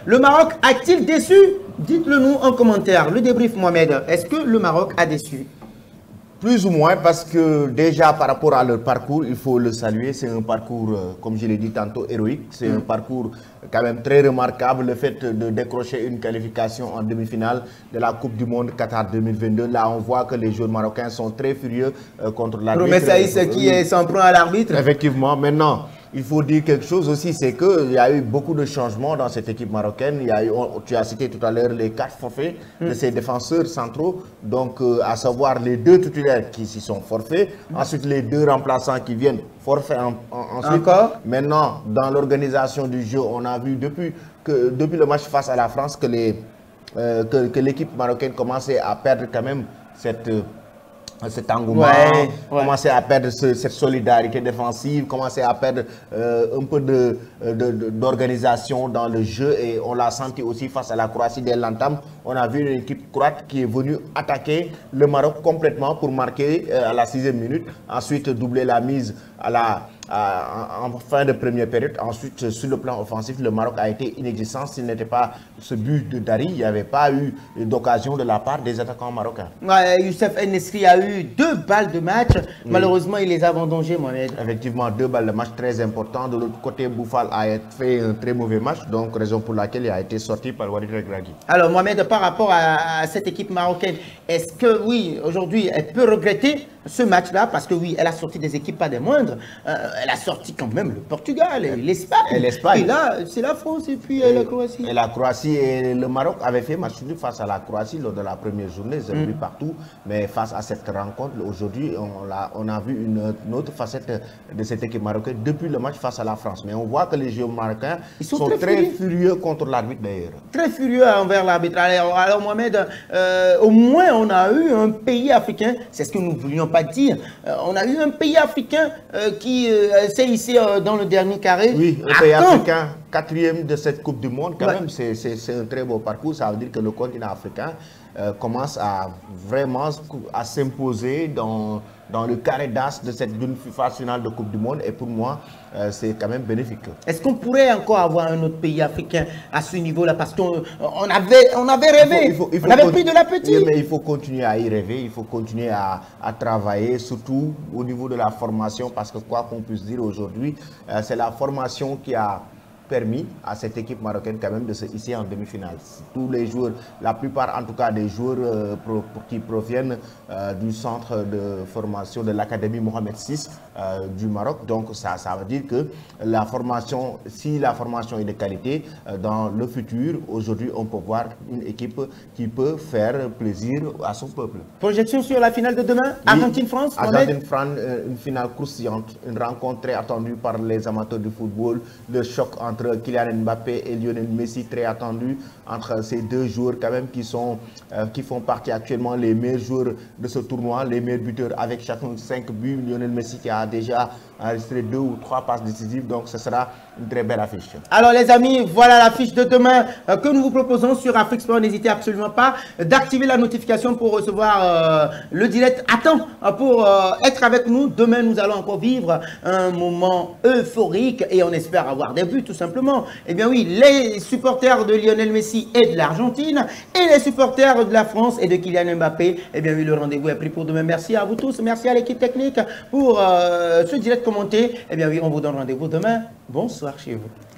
Le Maroc a-t-il déçu? Dites-le nous en commentaire. Le débrief, Mohamed. Est-ce que le Maroc a déçu? Plus ou moins, parce que déjà par rapport à leur parcours, il faut le saluer. C'est un parcours, comme je l'ai dit tantôt, héroïque. C'est un parcours quand même très remarquable. Le fait de décrocher une qualification en demi-finale de la Coupe du Monde Qatar 2022. Là, on voit que les joueurs marocains sont très furieux contre l'arbitre. Mais c'est qui s'en prend à l'arbitre? Effectivement. Maintenant, il faut dire quelque chose aussi, c'est qu'il y a eu beaucoup de changements dans cette équipe marocaine. Il y a eu, tu as cité tout à l'heure les 4 forfaits de ces défenseurs centraux. Donc, à savoir les 2 titulaires qui s'y sont forfaits. Ensuite, les 2 remplaçants qui viennent forfaits ensuite. Encore. Maintenant, dans l'organisation du jeu, on a vu depuis le match face à la France que l'équipe marocaine commençait à perdre quand même cet engouement, commencer à perdre cette solidarité défensive, commencer à perdre un peu d'organisation dans le jeu, et on l'a senti aussi face à la Croatie dès l'entame. On a vu une équipe croate qui est venue attaquer le Maroc complètement pour marquer à la 6e minute, ensuite doubler la mise en fin de première période. Ensuite, sur le plan offensif, le Maroc a été inexistant. S'il n'était pas ce but de Dari, il n'y avait pas eu d'occasion de la part des attaquants marocains. Youssef En-Nesyri a eu 2 balles de match. Malheureusement, il les a vendangées, Mohamed. Effectivement, 2 balles de match très importantes. De l'autre côté, Boufal a fait un très mauvais match, donc raison pour laquelle il a été sorti par Walid Regragui. Alors, Mohamed, par rapport à cette équipe marocaine, est-ce que, oui, aujourd'hui, elle peut regretter ce match-là? Parce que, oui, elle a sorti des équipes pas des moindres. Elle a sorti quand même le Portugal et l'Espagne. Et là, c'est la France et puis la Croatie. Et la Croatie et le Maroc avaient fait match nul face à la Croatie lors de la première journée, 0 but partout. Mais face à cette rencontre, aujourd'hui, on a vu une autre facette de cette équipe marocaine depuis le match face à la France. Mais on voit que les joueurs marocains sont très furieux contre l'arbitre d'ailleurs. Très furieux envers l'arbitre. Alors Mohamed, au moins on a eu un pays africain, c'est ce que nous ne voulions pas dire, on a eu un pays africain qui s'est ici dans le dernier carré. Oui, un pays africain, 4e de cette Coupe du Monde, quand même, c'est un très beau parcours. Ça veut dire que le continent africain commence à vraiment s'imposer dans le carré d'as de cette phase finale de Coupe du Monde, et pour moi, c'est quand même bénéfique. Est-ce qu'on pourrait encore avoir un autre pays africain à ce niveau-là? Parce qu'on avait rêvé, on avait pris de l'appétit. Oui, mais il faut continuer à y rêver, il faut continuer à travailler, surtout au niveau de la formation, parce que quoi qu'on puisse dire aujourd'hui, c'est la formation qui a permis à cette équipe marocaine quand même de se hisser en demi-finale. Tous les joueurs, la plupart en tout cas des joueurs qui proviennent du centre de formation de l'Académie Mohamed VI du Maroc. Donc ça veut dire que la formation, si la formation est de qualité, dans le futur, aujourd'hui on peut voir une équipe qui peut faire plaisir à son peuple. Projection sur la finale de demain, Argentine-France? Argentine-France, une finale croustillante, une rencontre très attendue par les amateurs du football, le choc entre Kylian Mbappé et Lionel Messi, très attendu entre ces 2 joueurs quand même qui font partie actuellement les meilleurs joueurs de ce tournoi, les meilleurs buteurs avec chacun 5 buts. Lionel Messi qui a déjà enregistré 2 ou 3 passes décisives, donc ce sera une très belle affiche. Alors les amis, voilà l'affiche de demain que nous vous proposons sur Afrique Sport. N'hésitez absolument pas d'activer la notification pour recevoir le direct à temps pour être avec nous. Demain, nous allons encore vivre un moment euphorique et on espère avoir des buts tout simplement. Eh bien oui, les supporters de Lionel Messi et de l'Argentine et les supporters de la France et de Kylian Mbappé. Eh bien oui, le rendez-vous est pris pour demain. Merci à vous tous, merci à l'équipe technique pour ce direct commenté. Eh bien oui, on vous donne rendez-vous demain. Bonsoir chez vous.